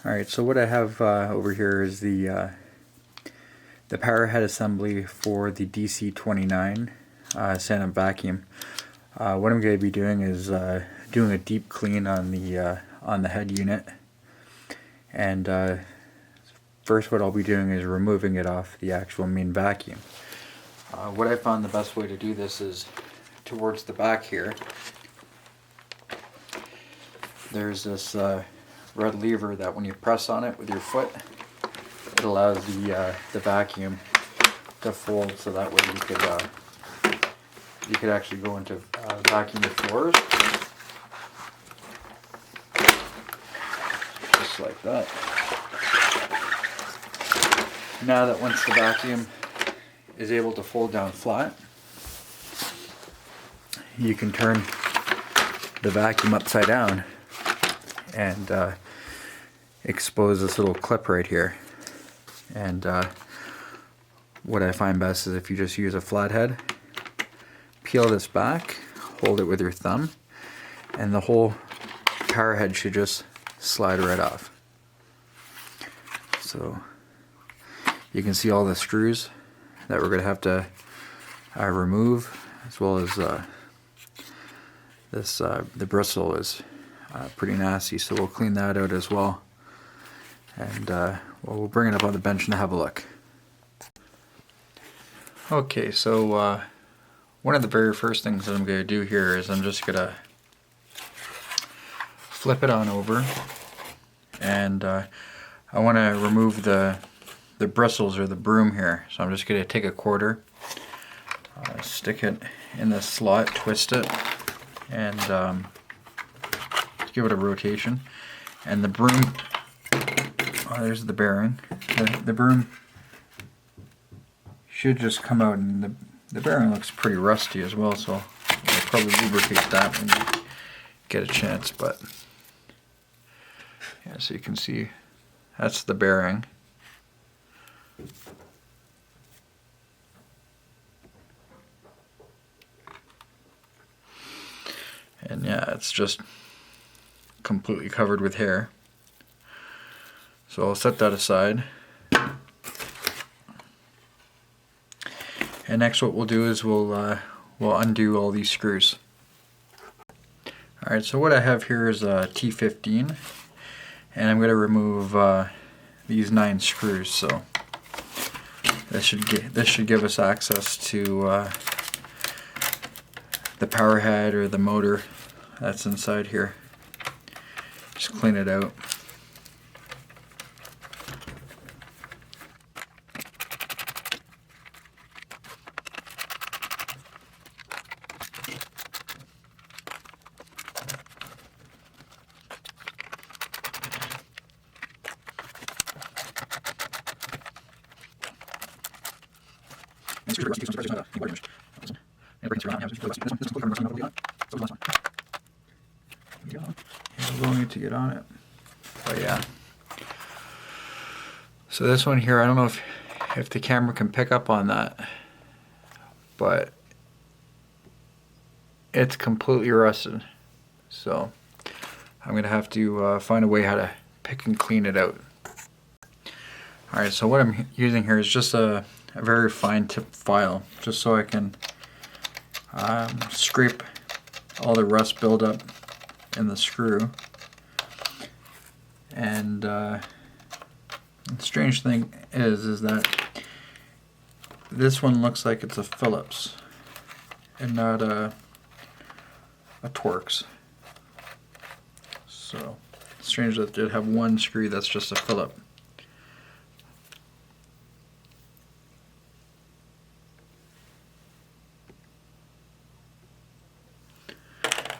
Alright, so what I have over here is the Powerhead assembly for the DC29 stand-up vacuum. What I'm going to be doing is doing a deep clean on the head unit, and first what I'll be doing is removing it off the actual main vacuum. What I found the best way to do this is towards the back here. There's this red lever that when you press on it with your foot, it allows the vacuum to fold, so that way you could actually go into vacuum your floors just like that. Now that once the vacuum is able to fold down flat, you can turn the vacuum upside down and expose this little clip right here. And what I find best is if you just use a flathead, peel this back, hold it with your thumb, and the whole power head should just slide right off. So you can see all the screws that we're going to have to remove, as well as the bristle is pretty nasty, so we'll clean that out as well. And we'll bring it up on the bench and have a look. Okay, so one of the very first things that I'm going to do here is I'm just going to flip it on over, and I want to remove the bristles or the broom here. So I'm just going to take a quarter, stick it in the slot, twist it, and give it a rotation. And the broom, there's the bearing. The broom should just come out, and the bearing looks pretty rusty as well, so I'll probably lubricate that when you get a chance. But yeah, so you can see that's the bearing. And yeah, it's just completely covered with hair. So I'll set that aside. And next what we'll do is we'll undo all these screws. Alright, so what I have here is a T15, and I'm going to remove these 9 screws. So this should give us access to the power head or the motor that's inside here. Just clean it out. We'll need to get on it. But yeah. So this one here, I don't know if the camera can pick up on that, but it's completely rusted. So I'm gonna have to find a way how to pick and clean it out. Alright, so what I'm using here is just a very fine tip file, just so I can scrape all the rust buildup in the screw. And the strange thing is that this one looks like it's a Phillips and not a Torx. So it's strange that they have one screw that's just a Phillips.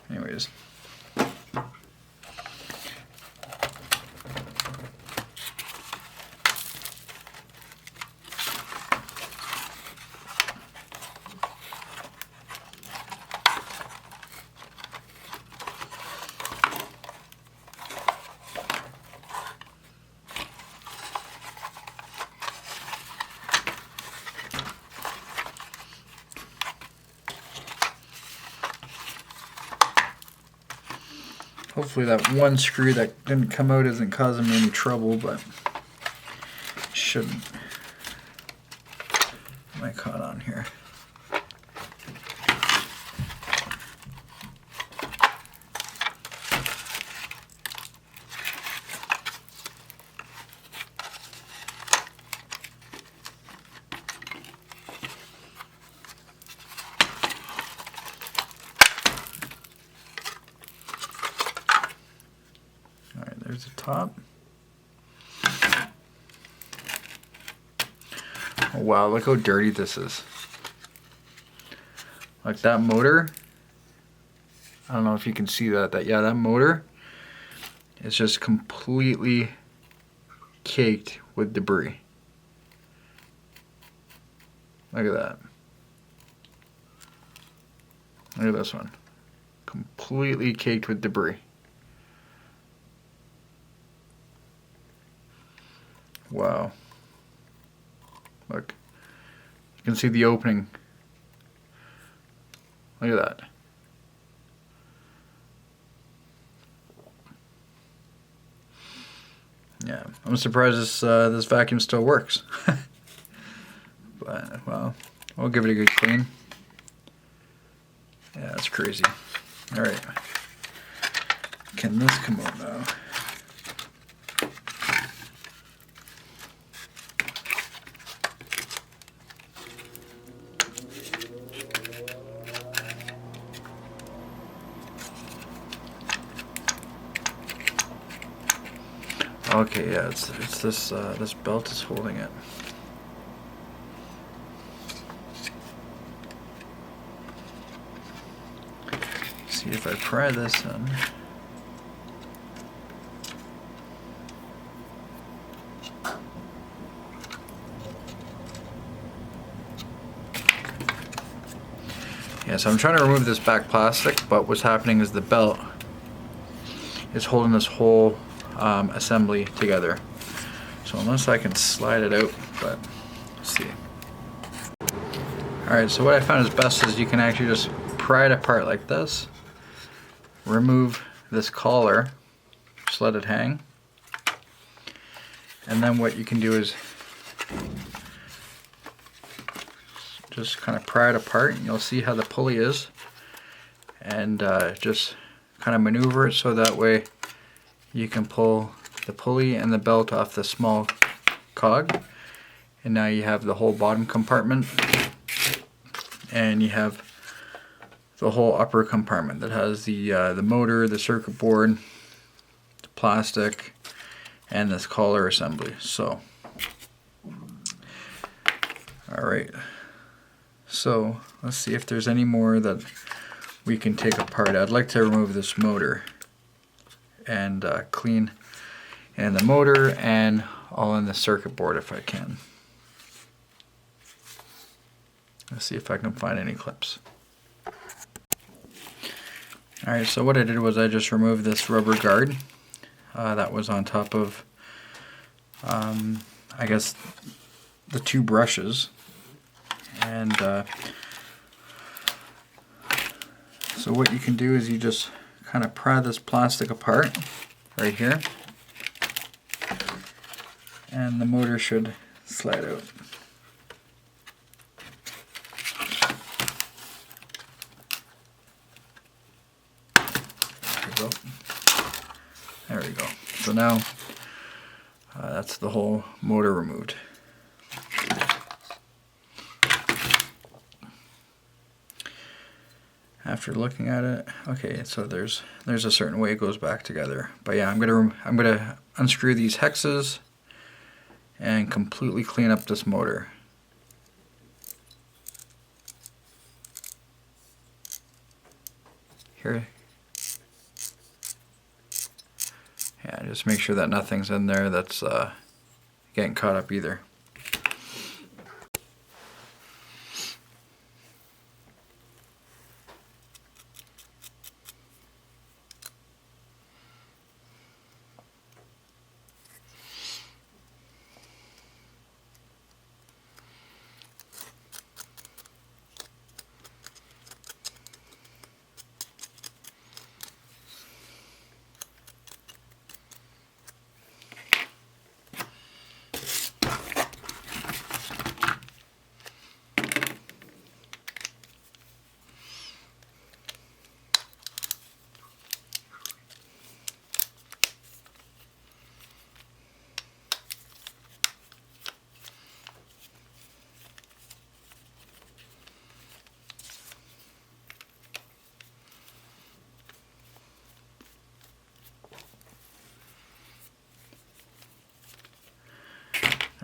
Anyways. Hopefully that one screw that didn't come out isn't causing me any trouble, but it shouldn't. Am I caught on here? There's the top. Oh wow, look how dirty this is. Like that motor, I don't know if you can see that, that motor is just completely caked with debris. Look at that. Look at this one. Completely caked with debris. Wow. Look. You can see the opening. Look at that. Yeah, I'm surprised this vacuum still works. But, well, I'll give it a good clean. Yeah, that's crazy. Alright. Can this come out now? Okay, yeah, it's this this belt is holding it. See if I pry this in. Yeah, so I'm trying to remove this back plastic, but what's happening is the belt is holding this whole assembly together. So unless I can slide it out, but let's see. Alright, so what I found is best is you can actually just pry it apart like this, remove this collar, just let it hang, and then what you can do is just kind of pry it apart and you'll see how the pulley is, and just kind of maneuver it so that way you can pull the pulley and the belt off the small cog, and now you have the whole bottom compartment and you have the whole upper compartment that has the motor, the circuit board, the plastic, and this collar assembly. So, alright, so let's see if there's any more that we can take apart. I'd like to remove this motor and clean in the motor and all in the circuit board if I can. Let's see if I can find any clips. Alright, so what I did was I just removed this rubber guard that was on top of I guess the two brushes, and so what you can do is you just kind of pry this plastic apart right here, and the motor should slide out. There we go. There we go. So now that's the whole motor removed. After looking at it, okay, so there's a certain way it goes back together. But yeah, I'm gonna unscrew these hexes and completely clean up this motor. Here. Yeah, just make sure that nothing's in there that's getting caught up either.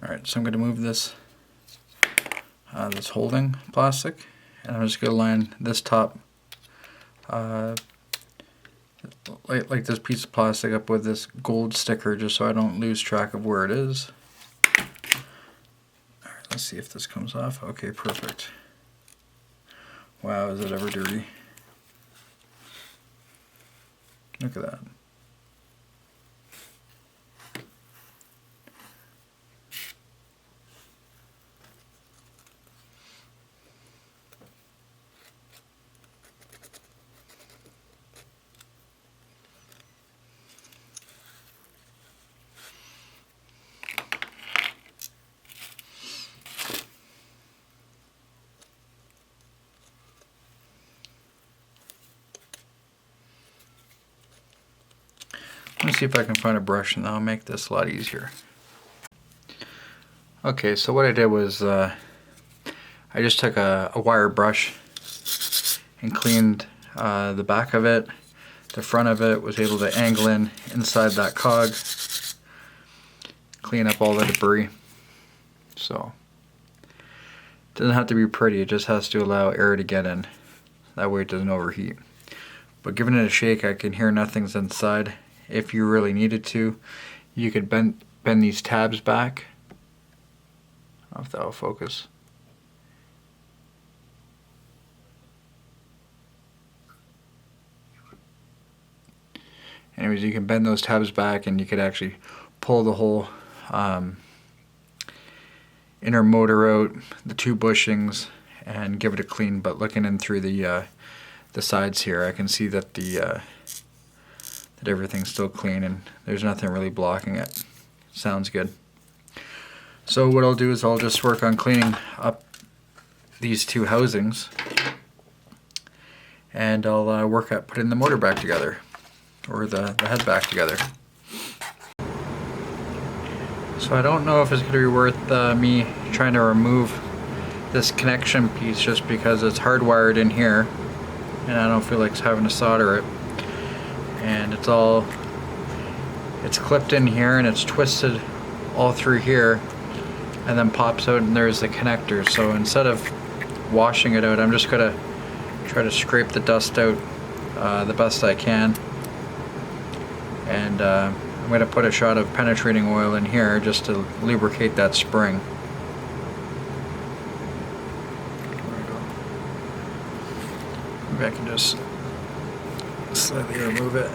Alright, so I'm going to move this this holding plastic, and I'm just going to line this top like this piece of plastic up with this gold sticker just so I don't lose track of where it is. Alright, let's see if this comes off. Okay, perfect. Wow, is it ever dirty? Look at that. Let me see if I can find a brush and that'll make this a lot easier. Okay, so what I did was I just took a wire brush and cleaned the back of it, the front of it, was able to angle in inside that cog, clean up all the debris. So it doesn't have to be pretty, it just has to allow air to get in. That way it doesn't overheat. But giving it a shake, I can hear nothing's inside. If you really needed to, you could bend these tabs back. I don't know if that will focus. Anyways, you can bend those tabs back and you could actually pull the whole inner motor out, the two bushings, and give it a clean. But looking in through the sides here, I can see that that everything's still clean and there's nothing really blocking it. Sounds good. So what I'll do is I'll just work on cleaning up these two housings, and I'll work at putting the motor back together, or the head back together. So I don't know if it's going to be worth me trying to remove this connection piece just because it's hardwired in here and I don't feel like having to solder it. And it's clipped in here and it's twisted all through here and then pops out and there's the connector. So instead of washing it out, I'm just gonna try to scrape the dust out the best I can, and I'm gonna put a shot of penetrating oil in here just to lubricate that spring. Maybe I can just slightly remove it.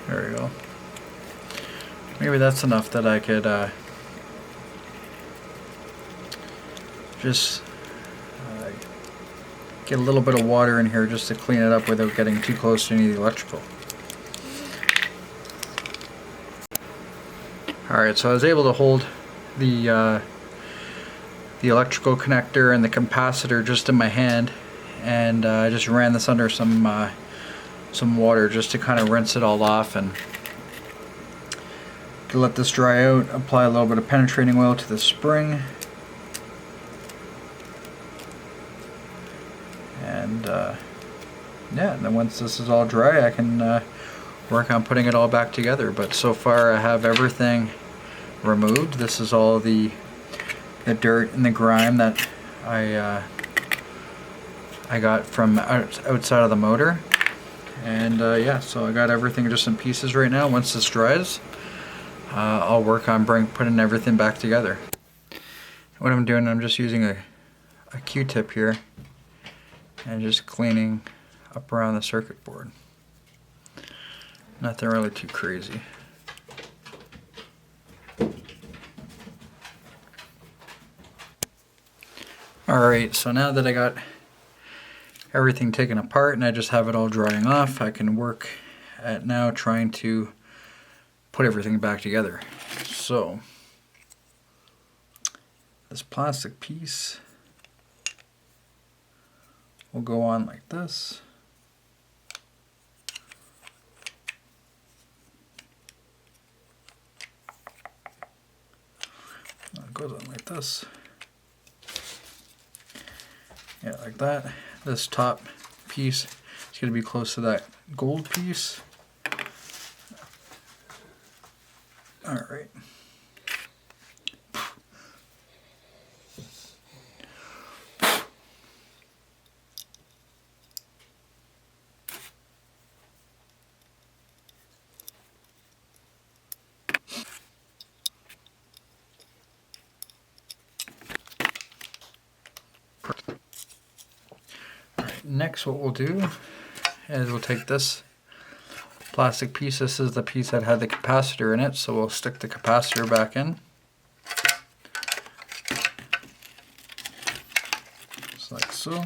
There we go. Maybe that's enough that I could just get a little bit of water in here just to clean it up without getting too close to any of the electrical. Alright, so I was able to hold the electrical connector and the capacitor just in my hand, and I just ran this under some water just to kind of rinse it all off and to let this dry out. Apply a little bit of penetrating oil to the spring, and yeah, and then once this is all dry I can work on putting it all back together. But so far I have everything removed. This is all the dirt and the grime that I got from outside of the motor. And yeah, so I got everything just in pieces right now. Once this dries, I'll work on putting everything back together. What I'm doing, I'm just using a Q-tip here and just cleaning up around the circuit board. Nothing really too crazy. Alright, so now that I got everything taken apart and I just have it all drying off, I can work at now trying to put everything back together. So this plastic piece will go on like this. It goes on like this. Yeah, like that. This top piece is going to be close to that gold piece. Alright. Next, what we'll do is we'll take this plastic piece. This is the piece that had the capacitor in it, so we'll stick the capacitor back in. Just like so.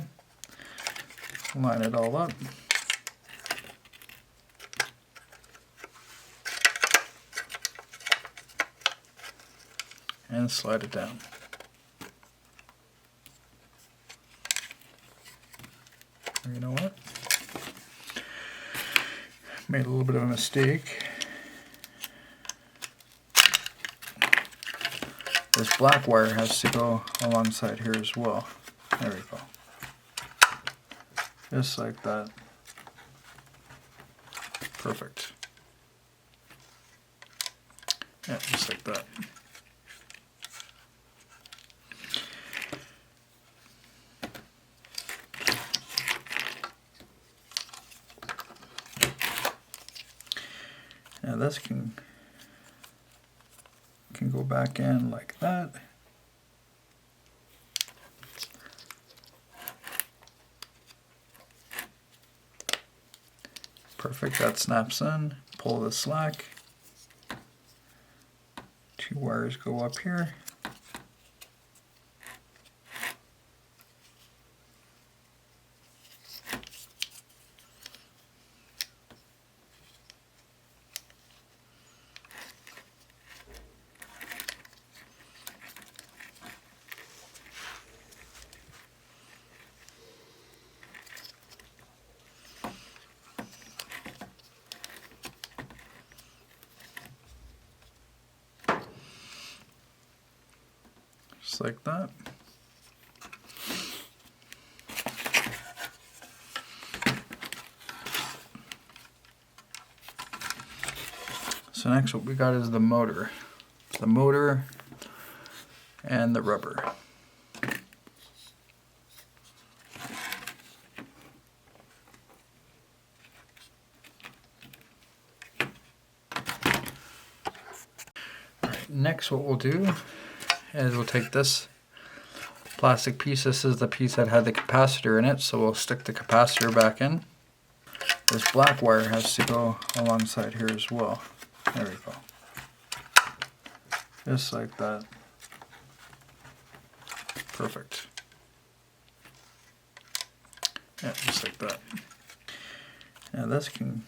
Line it all up. And slide it down. You know what? Made a little bit of a mistake. This black wire has to go alongside here as well. There we go. Just like that. Perfect. Yeah, just like that. Now this can go back in like that. Perfect, that snaps in. Pull the slack. Two wires go up here. Just like that. So next what we got is the motor. The motor and the rubber. Alright, next what we'll do is we'll take this plastic piece. This is the piece that had the capacitor in it, so we'll stick the capacitor back in. This black wire has to go alongside here as well. There we go. Just like that. Perfect. Yeah, just like that. Now this can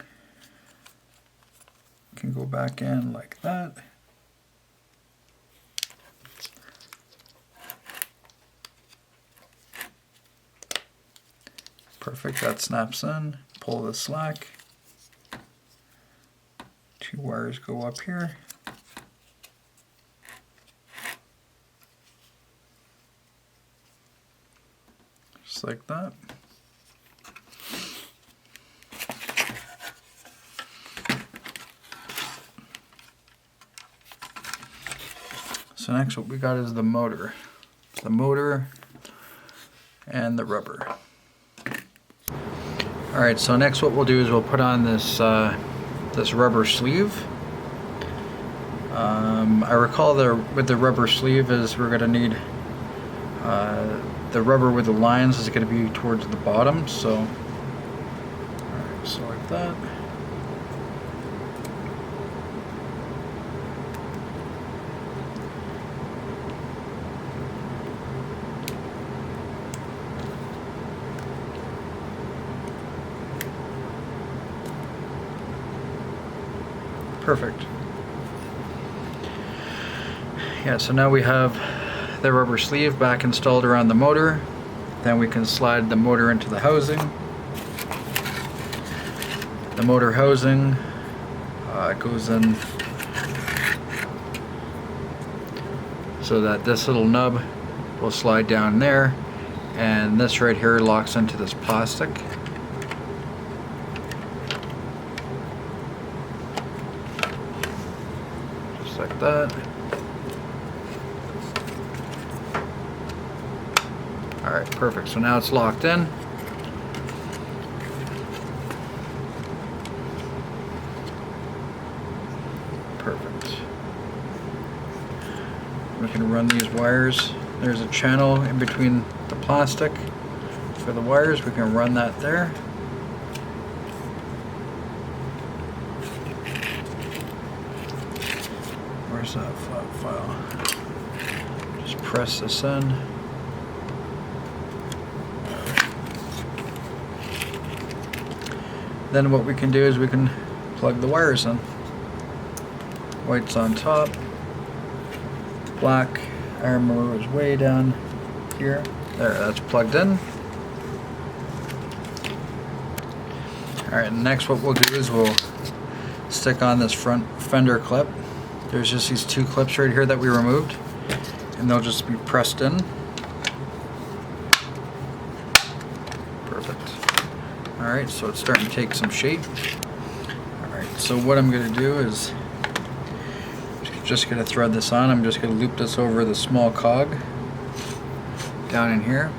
go back in like that. Perfect, that snaps in. Pull the slack. Two wires go up here. Just like that. So next what we got is the motor. The motor and the rubber. Alright, so next what we'll do is we'll put on this this rubber sleeve. I recall with the rubber sleeve is we're going to need the rubber with the lines is going to be towards the bottom, so alright, so like that. Perfect. Yeah, so now we have the rubber sleeve back installed around the motor. Then we can slide the motor into the housing. The motor housing goes in so that this little nub will slide down there, and this right here locks into this plastic. Just like that. Alright, perfect. So now it's locked in. Perfect. We can run these wires. There's a channel in between the plastic for the wires. We can run that there. Where's that flat file? Just press this in. Then what we can do is we can plug the wires in. White's on top. Black, I remember, was way down here. There, that's plugged in. Alright, next what we'll do is we'll stick on this front fender clip. There's just these two clips right here that we removed, and they'll just be pressed in. Perfect. Alright, so it's starting to take some shape. Alright, so what I'm going to do is just going to thread this on. I'm just going to loop this over the small cog down in here.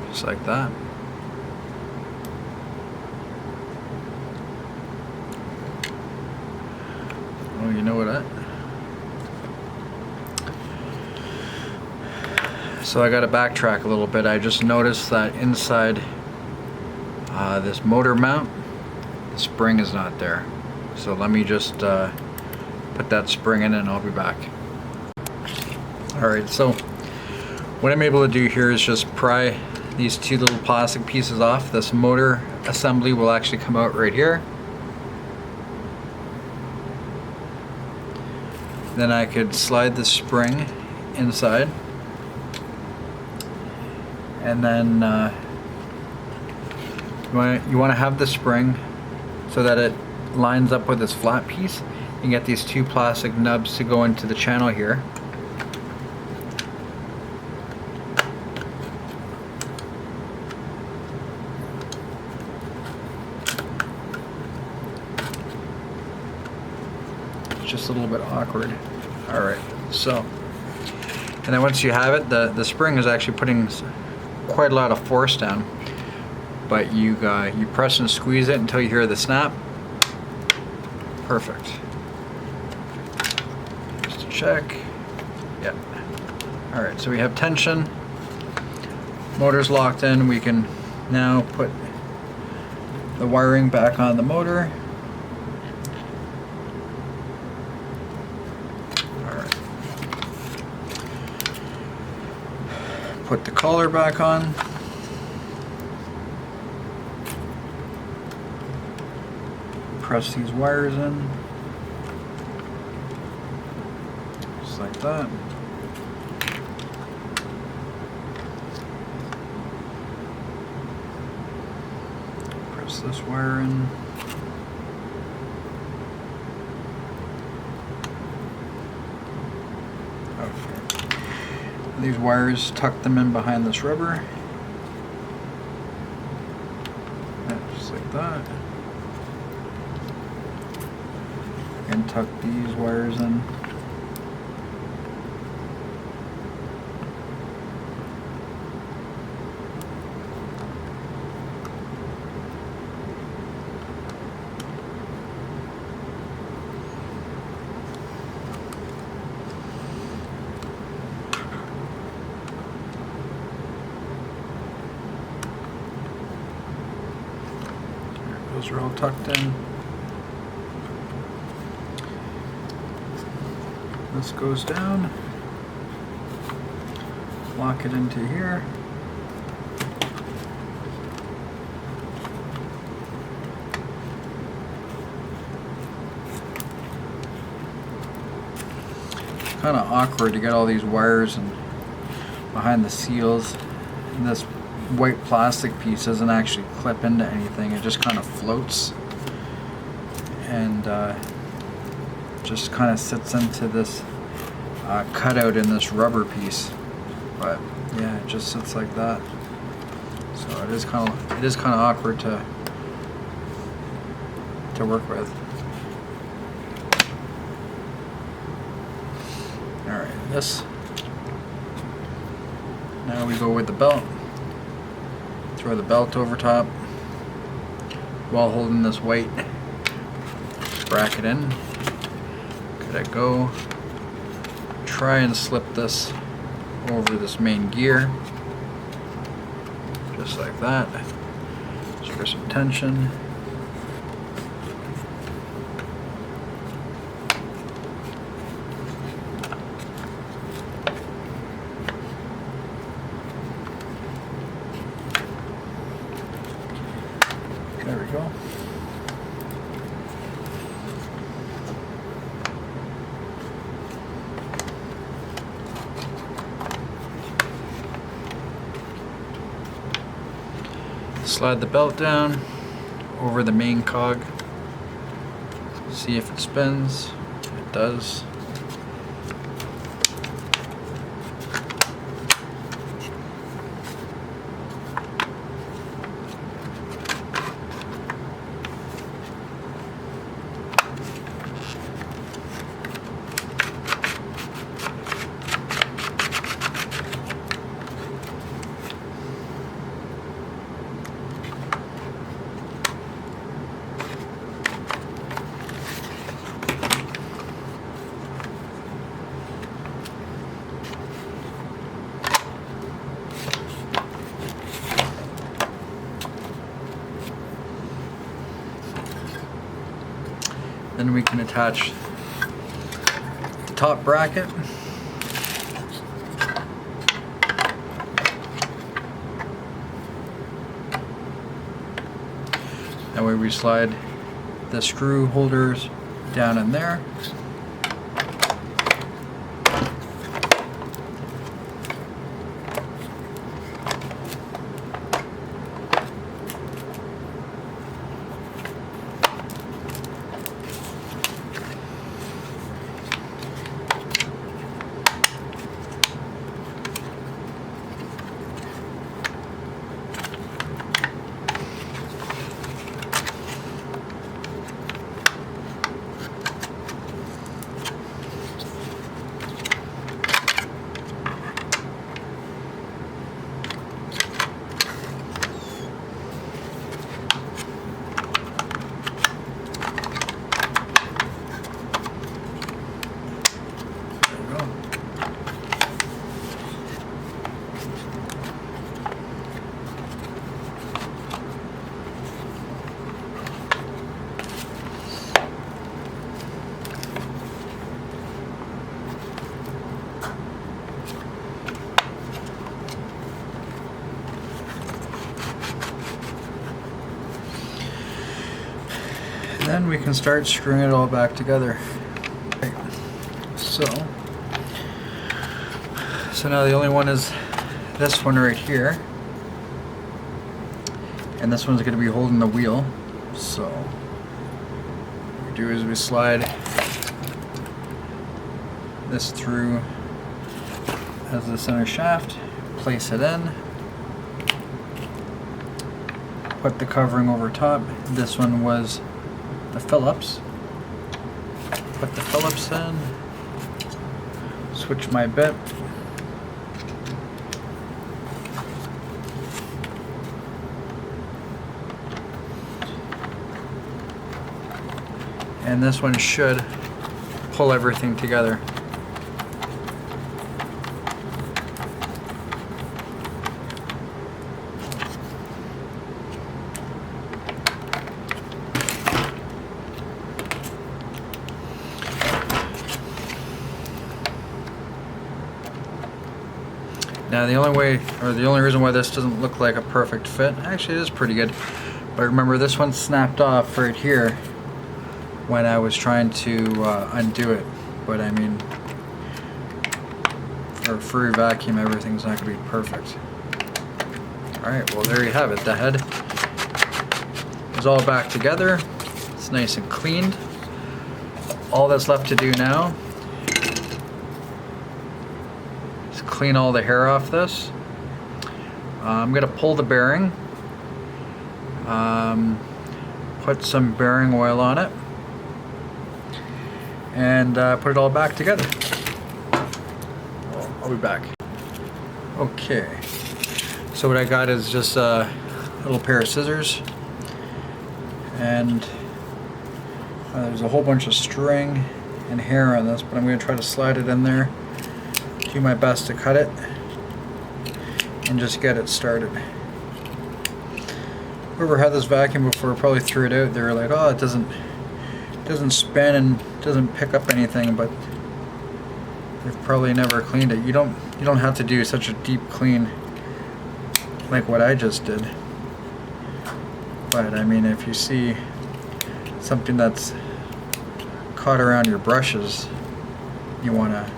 Just like that. Oh, you know what? So I got to backtrack a little bit. I just noticed that inside this motor mount, the spring is not there. So let me just put that spring in and I'll be back. Alright, so what I'm able to do here is just pry these two little plastic pieces off. This motor assembly will actually come out right here. Then I could slide the spring inside. And then you want to have the spring so that it lines up with this flat piece. You get these two plastic nubs to go into the channel here. It's just a little bit awkward. Alright, so, and then once you have it, the spring is actually putting quite a lot of force down, but you press and squeeze it until you hear the snap. Perfect. Just to check. Yep. Alright, so we have tension. Motor's locked in. We can now put the wiring back on the motor. Alright. Put the collar back on. Press these wires in. Just like that. Press this wire in. Okay. These wires, tuck them in behind this rubber. Yeah, just like that. And tuck these wires in. Those are all tucked in. This goes down, lock it into here. kind of awkward to get all these wires and behind the seals. And this white plastic piece doesn't actually clip into anything, it just kind of floats and just kind of sits into this cutout in this rubber piece. But yeah, it just sits like that. So it is kind of awkward to work with. All right, this. Now we go with the belt. Throw the belt over top while holding this white bracket in. Let it go. Try and slip this over this main gear, just like that. Just for some tension. There we go. Slide the belt down over the main cog. See if it spins. It does. Then we can attach the top bracket. That way we slide the screw holders down in there. Then we can start screwing it all back together. Okay. So now the only one is this one right here, and this one's going to be holding the wheel. So what we do is we slide this through as the center shaft, place it in, put the covering over top. This one was the Phillips. Put the Phillips in, switch my bit, and this one should pull everything together. Now the only reason why this doesn't look like a perfect fit, actually it is pretty good, but remember this one snapped off right here when I was trying to undo it. But I mean, or a furry vacuum, everything's not going to be perfect. Alright, well there you have it. The head is all back together. It's nice and cleaned. All that's left to do now is clean all the hair off this. I'm going to pull the bearing, put some bearing oil on it, and put it all back together. I'll be back. Okay, so what I got is just a little pair of scissors, and there's a whole bunch of string and hair on this, but I'm going to try to slide it in there, do my best to cut it, and just get it started. Whoever had this vacuum before probably threw it out. They were like, oh, it doesn't spin and doesn't pick up anything, but they've probably never cleaned it. You don't have to do such a deep clean like what I just did. But I mean, if you see something that's caught around your brushes, you wanna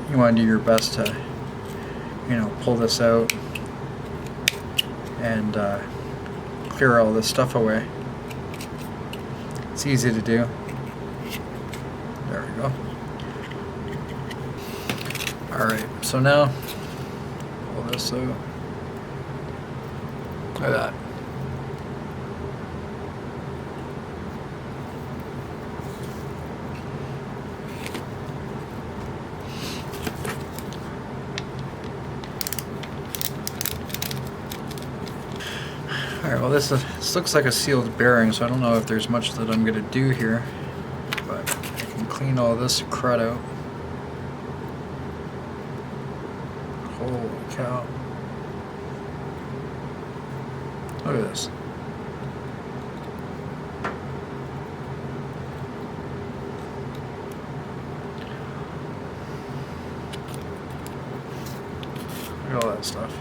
do your best to, you know, pull this out and clear all this stuff away. It's easy to do. There we go. Alright, so now pull this out. Look at that. Alright, well this looks like a sealed bearing, so I don't know if there's much that I'm going to do here, but I can clean all this crud out. Holy cow. Look at this. Look at all that stuff.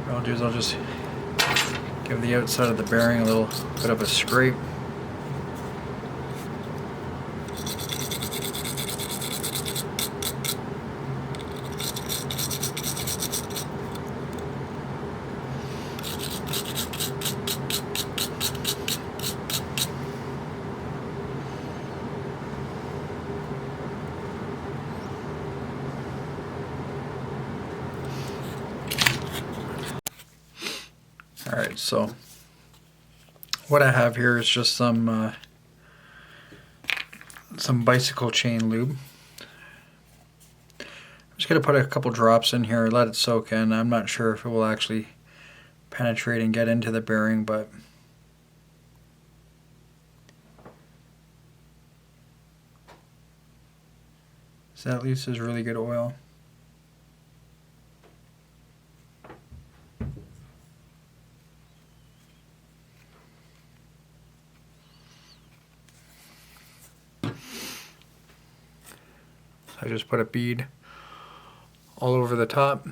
What I'll do is I'll just give the outside of the bearing a little bit of a scrape. Alright, so what I have here is just some bicycle chain lube. I'm just going to put a couple drops in here, let it soak in. I'm not sure if it will actually penetrate and get into the bearing, but so at least is really good oil. I just put a bead all over the top.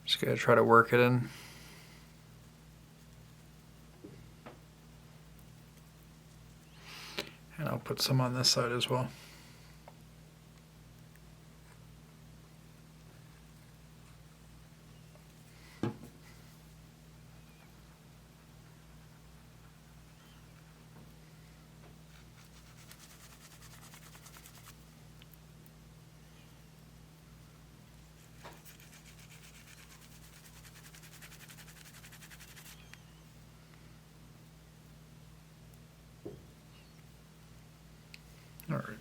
Just gonna try to work it in. And I'll put some on this side as well. All right.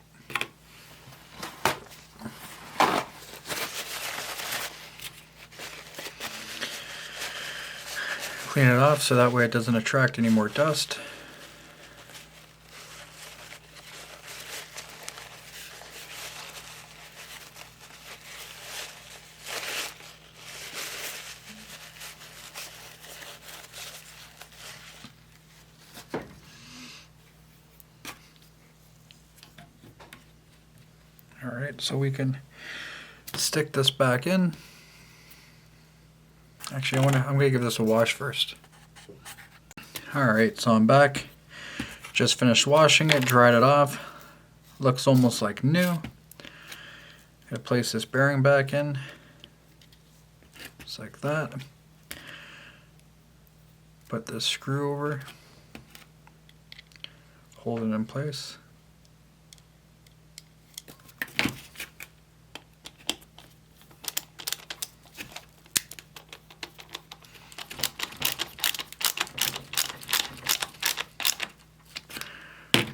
Clean it off so that way it doesn't attract any more dust. Alright, so we can stick this back in. Actually, I'm gonna give this a wash first. Alright, so I'm back. Just finished washing it, dried it off. Looks almost like new. Gonna place this bearing back in. Just like that. Put this screw over. Hold it in place.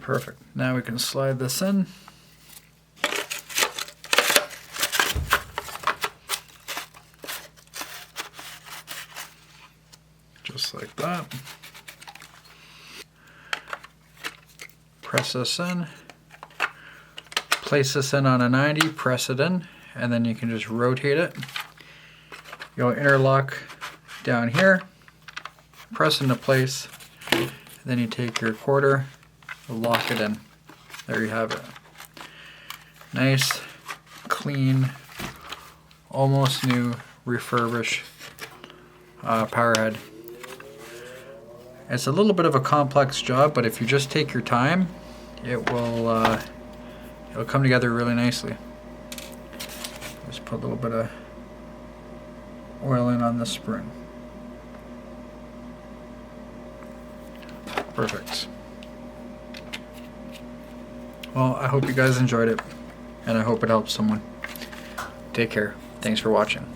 Perfect. Now we can slide this in. Just like that. Press this in. Place this in on a 90, press it in, and then you can just rotate it. You'll interlock down here, press into place, and then you take your quarter, lock it in. There you have it. Nice, clean, almost new, refurbished Powerhead. It's a little bit of a complex job, but if you just take your time, it will it'll come together really nicely. Just put a little bit of oil in on the spring. Perfect. Well, I hope you guys enjoyed it, and I hope it helps someone. Take care. Thanks for watching.